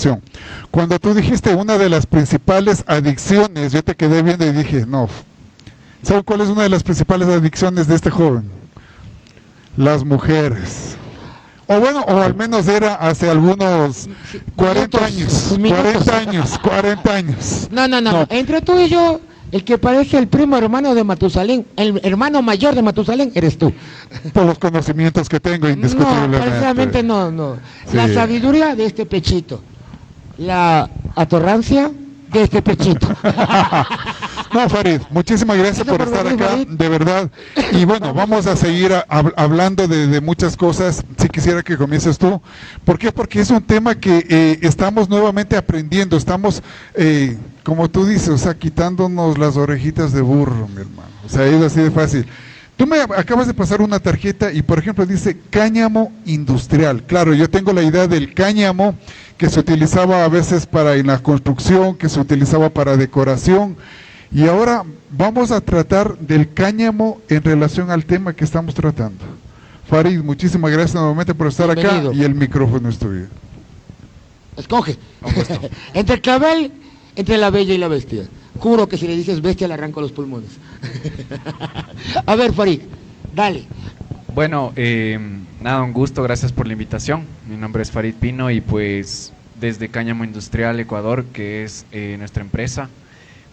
información. Cuando tú dijiste una de las principales adicciones, yo te quedé viendo y dije, no, ¿sabes cuál es una de las principales adicciones de este joven? Las mujeres. O bueno, o al menos era hace algunos 40 años, 40 años, 40 años. No, no, no, no. No, Entre tú y yo, el que parece el primo hermano de Matusalén, el hermano mayor de Matusalén, eres tú. por los conocimientos que tengo, No, indiscutiblemente. precisamente no, no. Sí. La sabiduría de este pechito, la atorrancia de este pechito. No, Farid, muchísimas gracias Eso por por estar venir, acá, Farid. de verdad. Y bueno, vamos a seguir hablando de muchas cosas. Si quisiera que comiences tú. ¿Por qué? Porque es un tema que estamos nuevamente aprendiendo. Estamos, como tú dices, o sea, quitándonos las orejitas de burro, mi hermano. O sea, es así de fácil. Tú me acabas de pasar una tarjeta y, por ejemplo, dice cáñamo industrial. Claro, yo tengo la idea del cáñamo que se utilizaba a veces para en la construcción, que se utilizaba para decoración. Y ahora vamos a tratar del cáñamo en relación al tema que estamos tratando. Farid, muchísimas gracias nuevamente por estar Bienvenido. acá y el micrófono es tuyo. Escoge. Entre el clavel, entre la bella y la bestia. Juro que si le dices bestia le arranco los pulmones. A ver, Farid, dale. Bueno, nada, un gusto, gracias por la invitación. Mi nombre es Farid Pino y pues desde Cáñamo Industrial Ecuador, que es nuestra empresa,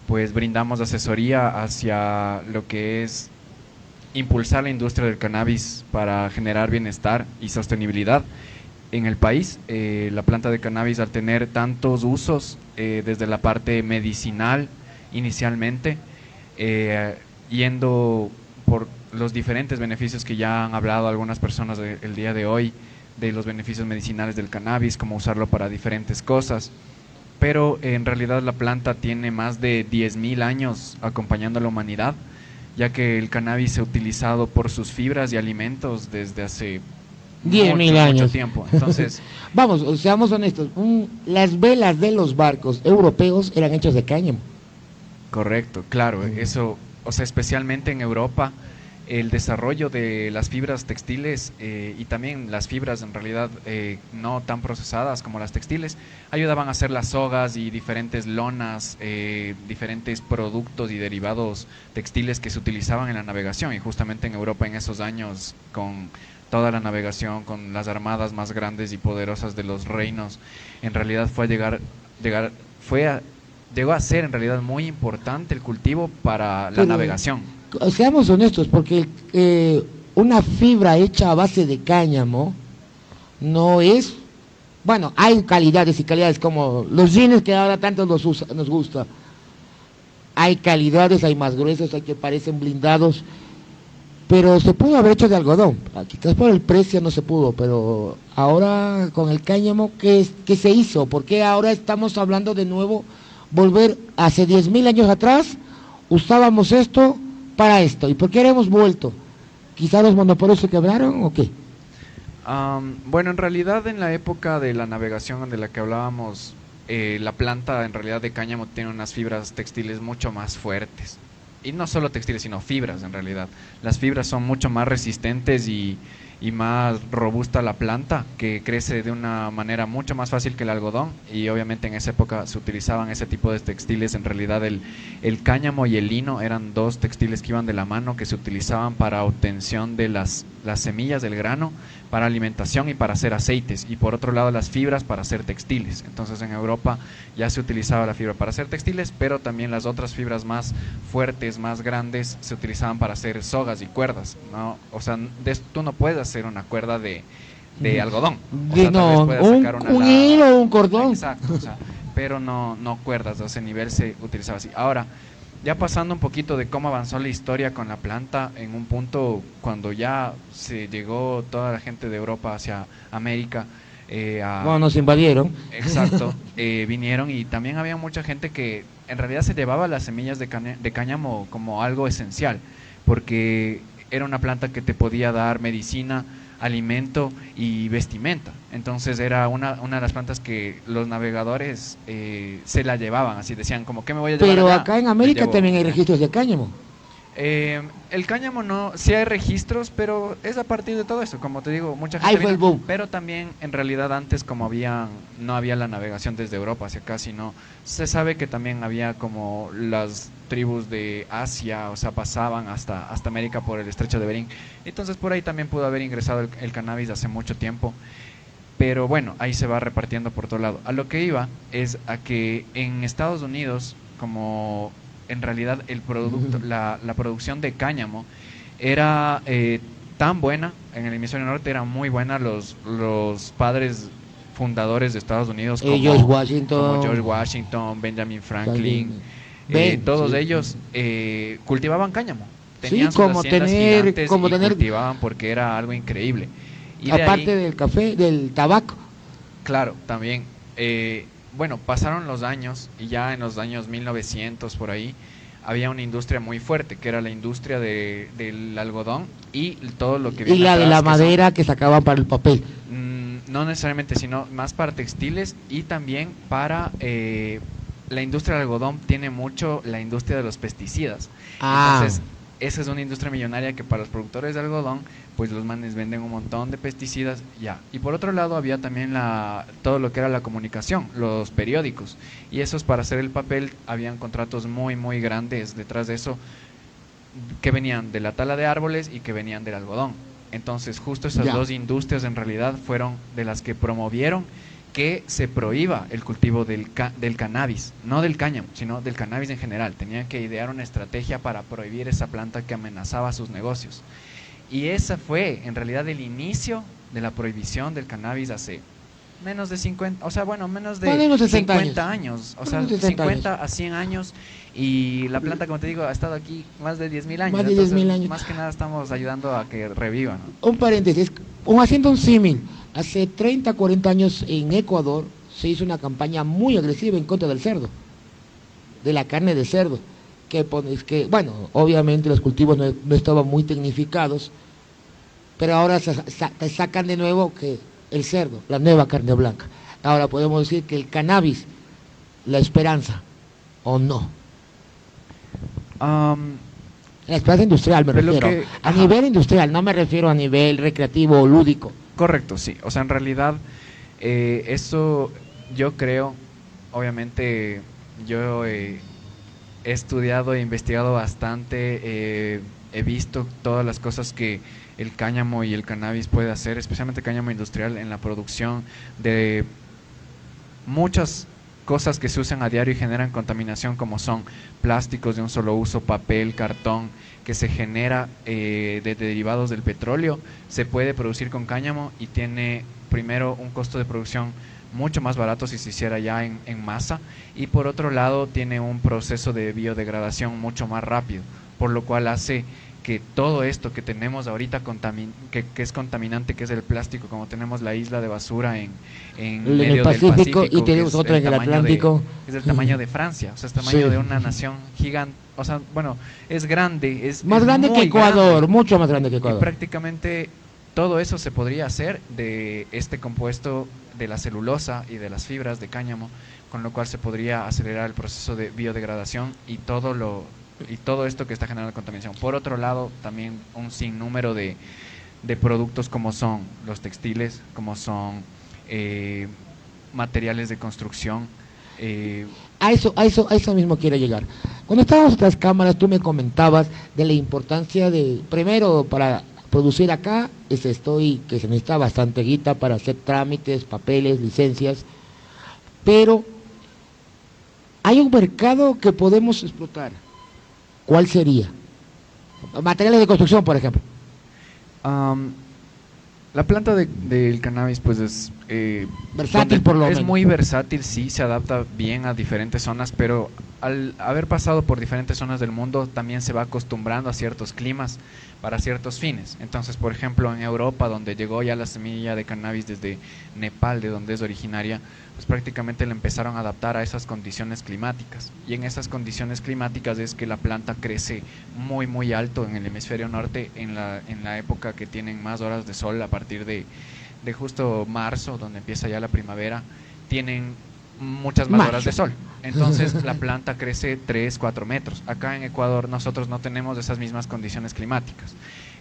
pues brindamos asesoría hacia lo que es impulsar la industria del cannabis para generar bienestar y sostenibilidad en el país. La planta de cannabis, al tener tantos usos, desde la parte medicinal inicialmente, yendo por los diferentes beneficios que ya han hablado algunas personas el día de hoy, de los beneficios medicinales del cannabis, cómo usarlo para diferentes cosas, pero en realidad la planta tiene más de 10.000 años acompañando a la humanidad, ya que el cannabis se ha utilizado por sus fibras y alimentos desde hace 10.000 años. mucho tiempo. Entonces, Vamos, seamos honestos. Las velas de los barcos europeos eran hechas de cáñamo. correcto, claro, eso, o sea, especialmente en Europa, el desarrollo de las fibras textiles y también las fibras en realidad no tan procesadas como las textiles, ayudaban a hacer las sogas y diferentes lonas, diferentes productos y derivados textiles que se utilizaban en la navegación. Y justamente en Europa en esos años, con toda la navegación, con las armadas más grandes y poderosas de los reinos, en realidad llegó a ser en realidad muy importante el cultivo para la Pero, navegación. Seamos honestos, porque una fibra hecha a base de cáñamo no es... Bueno, hay calidades y calidades, como los jeans que ahora tanto nos gusta. Hay calidades, hay más gruesos, hay que parecen blindados, pero se pudo haber hecho de algodón. Quizás por el precio no se pudo, pero ahora con el cáñamo, ¿qué se hizo? ¿Por qué ahora estamos hablando de nuevo, volver hace 10.000 años atrás, usábamos esto para esto? ¿Y por qué hemos vuelto? ¿Quizás los monopolios se quebraron o qué? Bueno, en realidad en la época de la navegación de la que hablábamos, la planta en realidad de cáñamo tiene unas fibras textiles mucho más fuertes. Y no solo textiles, sino fibras en realidad. Las fibras son mucho más resistentes y más robusta la planta, que crece de una manera mucho más fácil que el algodón, y obviamente en esa época se utilizaban ese tipo de textiles. En realidad el cáñamo y el lino eran dos textiles que iban de la mano, que se utilizaban para obtención de las semillas del grano, para alimentación y para hacer aceites, y por otro lado las fibras para hacer textiles. Entonces en Europa ya se utilizaba la fibra para hacer textiles, pero también las otras fibras más fuertes, más grandes, se utilizaban para hacer sogas y cuerdas, ¿no? O sea, tú no puedes hacer una cuerda de algodón, o sea, tal vez puedas sacar un hilo o un cordón. Exacto, o sea, pero no cuerdas. A ese nivel se utilizaba así. Ahora, ya pasando un poquito de cómo avanzó la historia con la planta, en un punto cuando ya se llegó toda la gente de Europa hacia América, Bueno, nos invadieron. exacto, vinieron, y también había mucha gente que en realidad se llevaba las semillas de cáñamo como algo esencial, porque era una planta que te podía dar medicina, alimento y vestimenta. Entonces era una de las plantas que los navegadores se la llevaban, así decían, como, ¿qué me voy a llevar Pero allá? acá en América Me llevo- también hay registros de cáñamo. El cáñamo no, sí hay registros, pero es a partir de todo eso, como te digo, mucha gente Ahí fue el vino, boom. pero también en realidad antes como no había la navegación desde Europa hacia acá, sino se sabe que también había como las tribus de Asia, o sea, pasaban hasta América por el estrecho de Bering, entonces por ahí también pudo haber ingresado el cannabis hace mucho tiempo, pero bueno, ahí se va repartiendo por todo lado. A lo que iba es a que en Estados Unidos, como en realidad el producto, la producción de cáñamo era tan buena, en el hemisferio norte era muy buena, los padres fundadores de Estados Unidos George como George Washington, Washington, Benjamin Franklin, Franklin, Ben, todos sí. ellos cultivaban cáñamo, Sí, tenían sus haciendas gigantes y cultivaban porque era algo increíble. Y de ahí aparte del café, del tabaco. claro, también. Bueno, pasaron los años y ya en los años 1900 por ahí había una industria muy fuerte, que era la industria del algodón y todo lo que Y viene la de atrás, la madera que sacaban para el papel. no necesariamente, sino más para textiles y también para la industria del algodón tiene mucho la industria de los pesticidas. Ah, Entonces, esa es una industria millonaria que para los productores de algodón, pues los manes venden un montón de pesticidas, ya. Y por otro lado había también todo lo que era la comunicación, los periódicos. Y esos para hacer el papel habían contratos muy, muy grandes detrás de eso que venían de la tala de árboles y que venían del algodón. Entonces, justo esas ya. dos industrias en realidad fueron de las que promovieron que se prohíba el cultivo del cannabis, no del cáñamo, sino del cannabis en general. Tenían que idear una estrategia para prohibir esa planta que amenazaba sus negocios. Y esa fue en realidad el inicio de la prohibición del cannabis hace menos de 50, o sea, bueno, menos de Ponemos 60 50 años, o sea, Ponemos 60 50 años. a 100 años, y la planta, como te digo, ha estado aquí más de 10.000 años, Más de entonces 10.000 años. más que nada estamos ayudando a que reviva, ¿no? Un paréntesis, haciendo un símil, hace 30, 40 años en Ecuador se hizo una campaña muy agresiva en contra del cerdo, de la carne de cerdo, que bueno, obviamente los cultivos no estaban muy tecnificados, pero ahora sacan de nuevo que el cerdo, la nueva carne blanca. Ahora podemos decir que el cannabis, la esperanza, o no. Am, La esperanza industrial me de lo refiero. que, A ajá, nivel industrial, no me refiero a nivel recreativo o lúdico. correcto, sí, o sea, en realidad eso yo creo, obviamente yo he estudiado e investigado bastante, he visto todas las cosas que el cáñamo y el cannabis puede hacer, especialmente cáñamo industrial en la producción de muchas cosas que se usan a diario y generan contaminación, como son plásticos de un solo uso, papel, cartón, que se genera de derivados del petróleo, se puede producir con cáñamo y tiene primero un costo de producción mucho más barato si se hiciera ya en masa, y por otro lado tiene un proceso de biodegradación mucho más rápido, por lo cual hace que todo esto que tenemos ahorita que es contaminante, que es el plástico, como tenemos la isla de basura en En el medio del Pacífico, y Pacífico, que tenemos es otra el en el tamaño Atlántico. es del tamaño de Francia, o sea, es tamaño Sí. de una nación gigante, o sea, bueno, es grande, Más es grande que muy Ecuador, grande, mucho más grande que y Ecuador. prácticamente todo eso se podría hacer de este compuesto de la celulosa y de las fibras de cáñamo, con lo cual se podría acelerar el proceso de biodegradación y todo esto que está generando contaminación. Por otro lado, también un sinnúmero de productos como son los textiles, como son eh, materiales de construcción. eh, A eso mismo quiero llegar. Cuando estábamos en las cámaras, tú me comentabas de la importancia de, primero, para producir acá, que se necesita bastante guita para hacer trámites, papeles, licencias, pero hay un mercado que podemos explotar. ¿Cuál sería? Materiales de construcción, por ejemplo. am, la planta del cannabis pues es Versátil, por lo es menos. muy versátil, sí, se adapta bien a diferentes zonas, pero al haber pasado por diferentes zonas del mundo también se va acostumbrando a ciertos climas para ciertos fines. Entonces, por ejemplo, en Europa, donde llegó ya la semilla de cannabis desde Nepal, de donde es originaria, pues prácticamente la empezaron a adaptar a esas condiciones climáticas. Y en esas condiciones climáticas es que la planta crece muy, muy alto en el hemisferio norte, en la época que tienen más horas de sol, a partir de justo marzo, donde empieza ya la primavera, tienen muchas más horas de sol. Entonces la planta crece 3, 4 metros. Acá en Ecuador nosotros no tenemos esas mismas condiciones climáticas.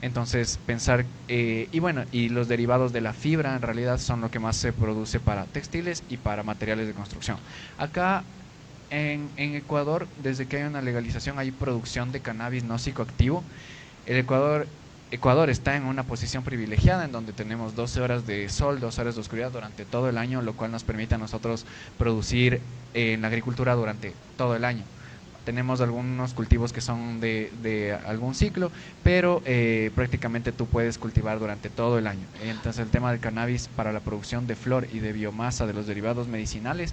Entonces pensar, y bueno, y los derivados de la fibra en realidad son lo que más se produce para textiles y para materiales de construcción. Acá en Ecuador, desde que hay una legalización, hay producción de cannabis no psicoactivo. El Ecuador está en una posición privilegiada en donde tenemos 12 horas de sol, 12 horas de oscuridad durante todo el año, lo cual nos permite a nosotros producir en la agricultura durante todo el año. Tenemos algunos cultivos que son de algún ciclo, pero prácticamente tú puedes cultivar durante todo el año. Entonces el tema del cannabis para la producción de flor y de biomasa de los derivados medicinales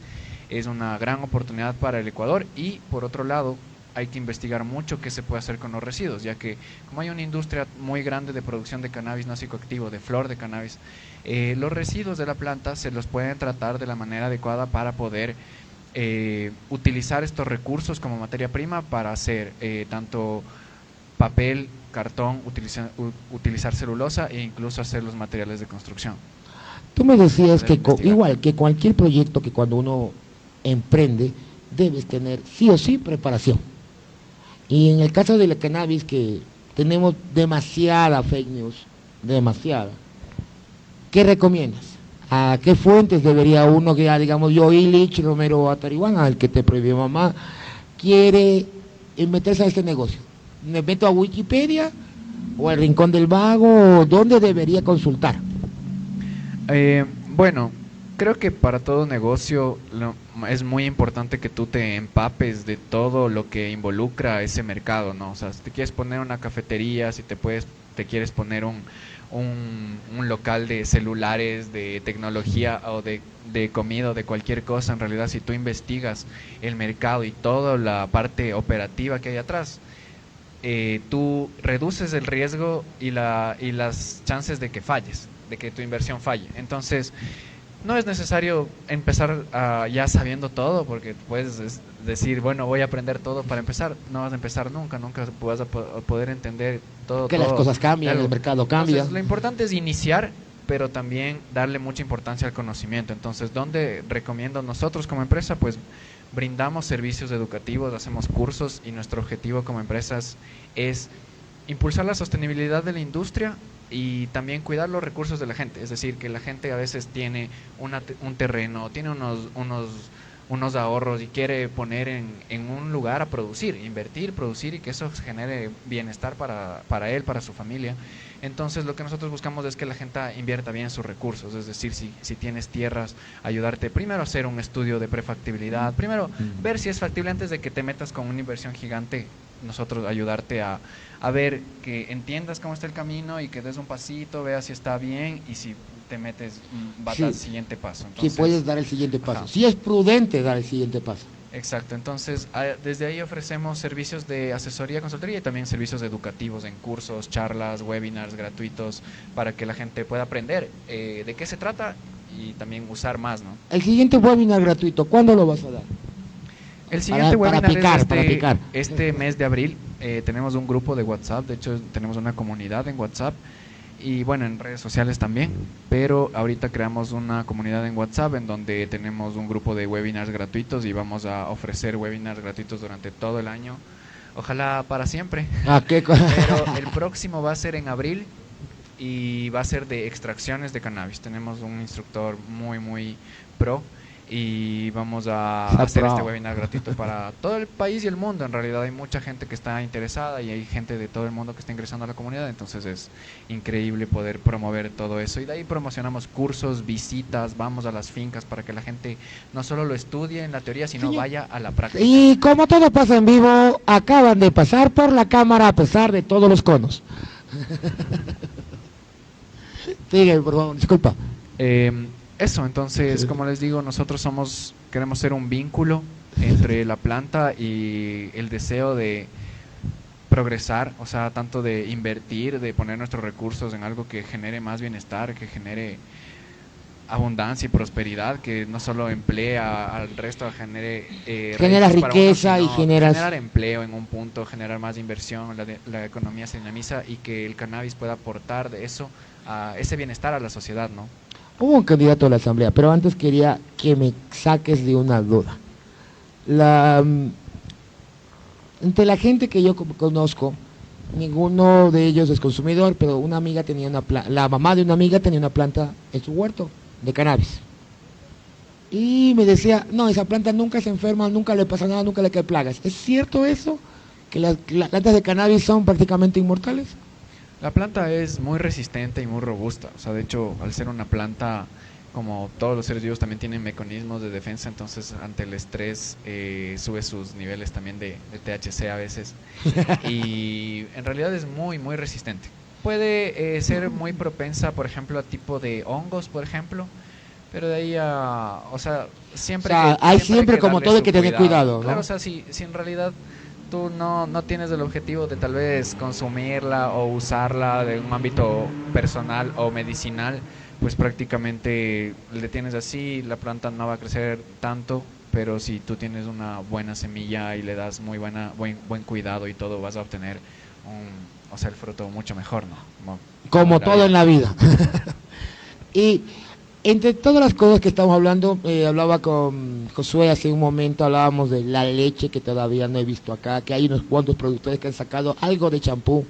es una gran oportunidad para el Ecuador, y por otro lado hay que investigar mucho qué se puede hacer con los residuos, ya que como hay una industria muy grande de producción de cannabis no psicoactivo, de flor de cannabis, los residuos de la planta se los pueden tratar de la manera adecuada para poder utilizar estos recursos como materia prima para hacer tanto papel, cartón, utilizar celulosa e incluso hacer los materiales de construcción. Tú me decías que Investigar. igual que cualquier proyecto que cuando uno emprende, debes tener sí o sí preparación. Y en el caso de la cannabis, que tenemos demasiada fake news, demasiada, ¿qué recomiendas? ¿A qué fuentes debería uno, que ya digamos yo, Illich, Romero Atarihuana, el que te prohibió mamá, quiere meterse a este negocio? ¿Me meto a Wikipedia o al Rincón del Vago? ¿Dónde debería consultar? Bueno, creo que para todo negocio es muy importante que tú te empapes de todo lo que involucra ese mercado, ¿no? O sea, si te quieres poner una cafetería, si te quieres poner un local de celulares, de tecnología o de comida o de cualquier cosa, en realidad si tú investigas el mercado y toda la parte operativa que hay atrás, tú reduces el riesgo y las chances de que falles, de que tu inversión falle. Entonces, no es necesario empezar ya sabiendo todo, porque puedes decir, bueno, voy a aprender todo para empezar. No vas a empezar nunca vas a poder entender todo. Que las cosas cambian, Claro. el mercado cambia. Entonces, lo importante es iniciar, pero también darle mucha importancia al conocimiento. Entonces, ¿dónde recomiendo nosotros como empresa? Pues brindamos servicios educativos, hacemos cursos, y nuestro objetivo como empresas es impulsar la sostenibilidad de la industria y también cuidar los recursos de la gente. Es decir, que la gente a veces tiene un terreno, tiene unos ahorros y quiere poner en un lugar a producir, invertir, producir, y que eso genere bienestar para él, para su familia. Entonces lo que nosotros buscamos es que la gente invierta bien sus recursos. Es decir, si tienes tierras, ayudarte primero a hacer un estudio de prefactibilidad, primero ver si es factible antes de que te metas con una inversión gigante. Nosotros ayudarte a ver, que entiendas cómo está el camino y que des un pasito, veas si está bien, y si te metes, vas al siguiente paso. Entonces, si puedes dar el siguiente paso. Ajá. Si es prudente dar el siguiente paso. Exacto, entonces desde ahí ofrecemos servicios de asesoría, consultoría y también servicios educativos en cursos, charlas, webinars gratuitos para que la gente pueda aprender de qué se trata y también usar más, ¿no? El siguiente webinar gratuito, ¿cuándo lo vas a dar? El siguiente Para webinar picar, es para picar. este mes de abril. Tenemos un grupo de WhatsApp, de hecho tenemos una comunidad en WhatsApp y bueno, en redes sociales también, pero ahorita creamos una comunidad en WhatsApp en donde tenemos un grupo de webinars gratuitos y vamos a ofrecer webinars gratuitos durante todo el año, ojalá para siempre. Pero el próximo va a ser en abril y va a ser de extracciones de cannabis. Tenemos un instructor muy pro y vamos a hacer este webinar gratuito para todo el país y el mundo. En realidad hay mucha gente que está interesada y hay gente de todo el mundo que está ingresando a la comunidad, entonces es increíble poder promover todo eso, y de ahí promocionamos cursos, visitas, vamos a las fincas para que la gente no solo lo estudie en la teoría, sino vaya a la práctica. Y como todo pasa en vivo, acaban de pasar por la cámara a pesar de todos los conos. Sigue, por favor, disculpa. Eso, entonces, como les digo, nosotros queremos ser un vínculo entre la planta y el deseo de progresar, o sea, tanto de invertir, de poner nuestros recursos en algo que genere más bienestar, que genere abundancia y prosperidad, que no solo emplea al resto, genera riqueza y generar empleo en un punto, generar más inversión, la economía se dinamiza y que el cannabis pueda aportar de eso a ese bienestar a la sociedad, ¿no? Hubo un candidato a la asamblea, pero antes quería que me saques de una duda. Entre la gente que yo conozco, ninguno de ellos es consumidor, pero una amiga tenía la mamá de una amiga tenía una planta en su huerto de cannabis. Y me decía, no, esa planta nunca se enferma, nunca le pasa nada, nunca le cae plagas. ¿Es cierto eso? ¿Que las plantas de cannabis son prácticamente inmortales? La planta es muy resistente y muy robusta. O sea, de hecho, al ser una planta, como todos los seres vivos, también tienen mecanismos de defensa. Entonces, ante el estrés, sube sus niveles también de THC a veces. Y en realidad es muy, muy resistente. Puede ser muy propensa, por ejemplo, a tipo de hongos, por ejemplo. Pero de ahí a, o sea, siempre O sea, que, hay siempre siempre que como darle todo hay su que tener cuidado, ¿no? Claro, o sea, si en realidad tú no tienes el objetivo de tal vez consumirla o usarla de un ámbito personal o medicinal, pues prácticamente le tienes así, la planta no va a crecer tanto, pero si tú tienes una buena semilla y le das buen cuidado y todo, vas a obtener o sea, el fruto mucho mejor, ¿no? Como la todo vida. en la vida. Y entre todas las cosas que estamos hablando, hablaba con Josué hace un momento, hablábamos de la leche que todavía no he visto acá, que hay unos cuantos productores que han sacado algo de champú.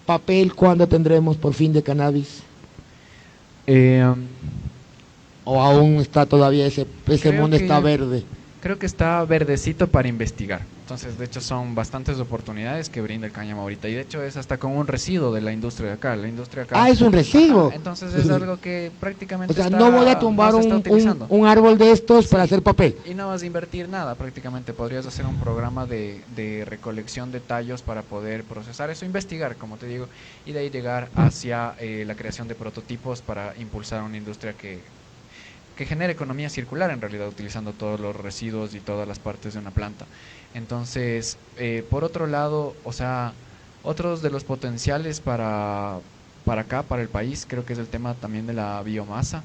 Papel, ¿cuándo tendremos por fin de cannabis? Eh, ¿O aún está todavía ese Creo mundo está que verde? Creo que está verdecito para investigar. Entonces, de hecho, son bastantes oportunidades que brinda el cáñamo ahorita. Y de hecho es hasta como un residuo de la industria de acá. La industria acá. Ah, es un residuo. Ajá, entonces es algo que prácticamente O sea, no voy a tumbar no se está utilizando. un árbol de estos para Sí, hacer papel. y no vas a invertir nada prácticamente. Podrías hacer un programa de recolección de tallos para poder procesar eso, investigar, como te digo, y de ahí llegar hacia la creación de prototipos para impulsar una industria que genera economía circular en realidad, utilizando todos los residuos y todas las partes de una planta. Entonces, por otro lado, o sea, otros de los potenciales para acá, para el país, creo que es el tema también de la biomasa.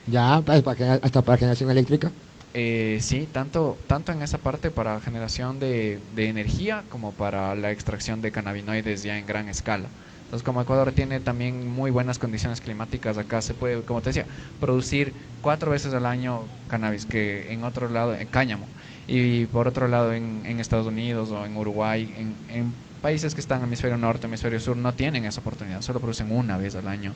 Ya, hasta para generación eléctrica. Sí, tanto en esa parte para generación de energía como para la extracción de cannabinoides ya en gran escala. Entonces, como Ecuador tiene también muy buenas condiciones climáticas, acá se puede, como te decía, producir 4 veces al año cannabis, que en otro lado, en cáñamo, y por otro lado en Estados Unidos o en Uruguay, en países que están en hemisferio norte, hemisferio sur, no tienen esa oportunidad, solo producen una vez al año.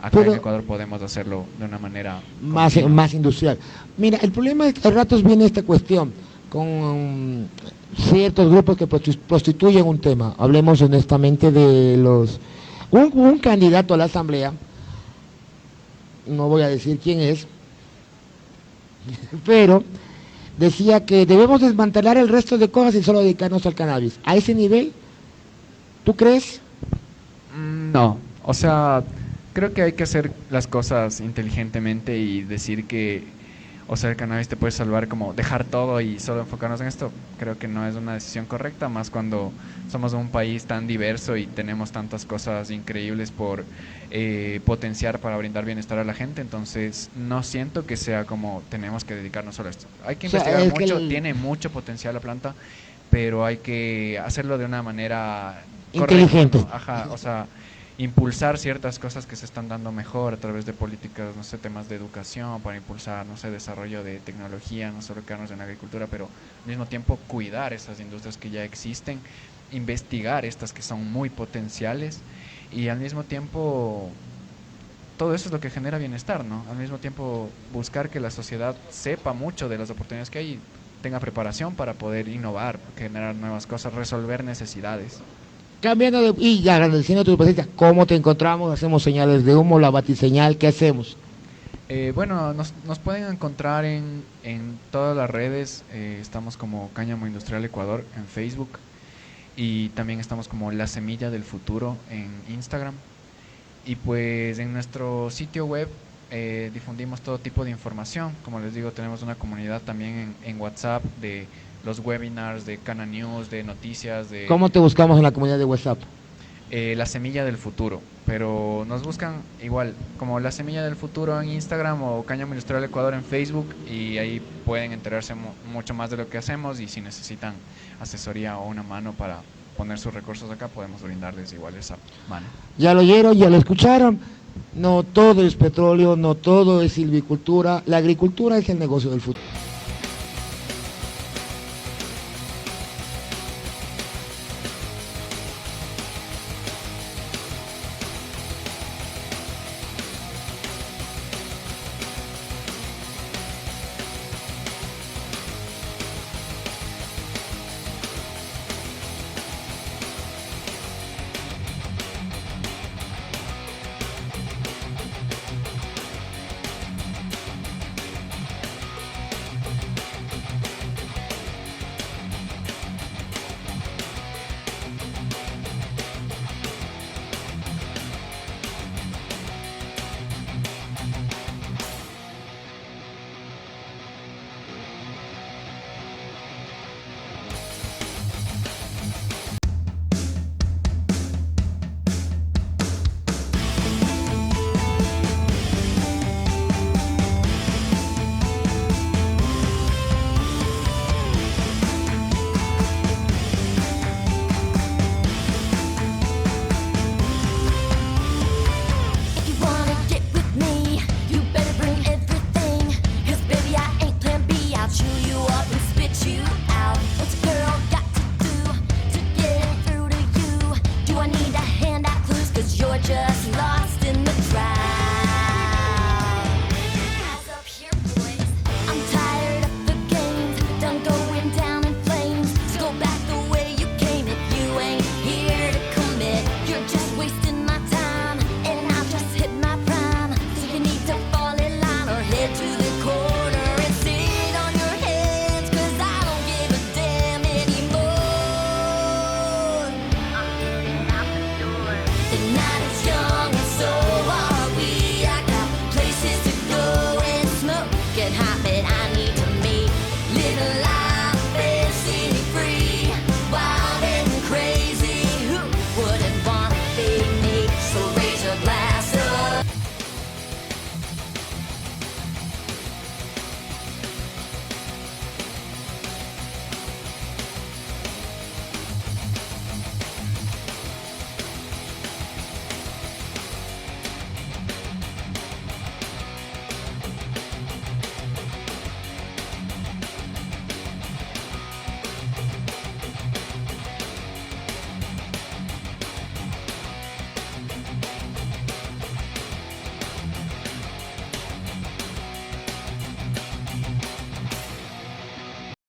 Acá en Ecuador podemos hacerlo de una manera más industrial. Mira, el problema es que a ratos viene esta cuestión con ciertos grupos que prostituyen un tema. Hablemos honestamente de los... Un candidato a la asamblea, no voy a decir quién es, pero decía que debemos desmantelar el resto de cosas y solo dedicarnos al cannabis. ¿A ese nivel? ¿Tú crees? No, o sea, creo que hay que hacer las cosas inteligentemente y decir que, o sea, el cannabis te puede salvar, como dejar todo y solo enfocarnos en esto. Creo que no es una decisión correcta, más cuando somos un país tan diverso y tenemos tantas cosas increíbles por potenciar para brindar bienestar a la gente. Entonces, no siento que sea como tenemos que dedicarnos solo a esto. Hay que investigar mucho, tiene mucho potencial la planta, pero hay que hacerlo de una manera inteligente. correcta, ¿no? Ajá, o sea, impulsar ciertas cosas que se están dando mejor a través de políticas, no sé, temas de educación, para impulsar, no sé, desarrollo de tecnología, no solo quedarnos en la agricultura, pero al mismo tiempo cuidar esas industrias que ya existen, investigar estas que son muy potenciales y al mismo tiempo todo eso es lo que genera bienestar, ¿no? Al mismo tiempo buscar que la sociedad sepa mucho de las oportunidades que hay y tenga preparación para poder innovar, generar nuevas cosas, resolver necesidades. Cambiando y agradeciendo tu presencia, ¿cómo te encontramos? ¿Hacemos señales de humo, la batiseñal? ¿Qué hacemos? Bueno, nos pueden encontrar en todas las redes. Estamos como Cáñamo Industrial Ecuador en Facebook y también estamos como La Semilla del Futuro en Instagram. Y pues en nuestro sitio web difundimos todo tipo de información. Como les digo, tenemos una comunidad también en WhatsApp de los webinars, de Cana News, de noticias. ¿Cómo te buscamos en la comunidad de WhatsApp? La Semilla del Futuro, pero nos buscan igual como La Semilla del Futuro en Instagram o Cáñamo Industrial Ecuador en Facebook y ahí pueden enterarse mucho más de lo que hacemos y si necesitan asesoría o una mano para poner sus recursos acá, podemos brindarles igual esa mano. Ya lo oyeron, ya lo escucharon. No todo es petróleo, no todo es silvicultura. La agricultura es el negocio del futuro.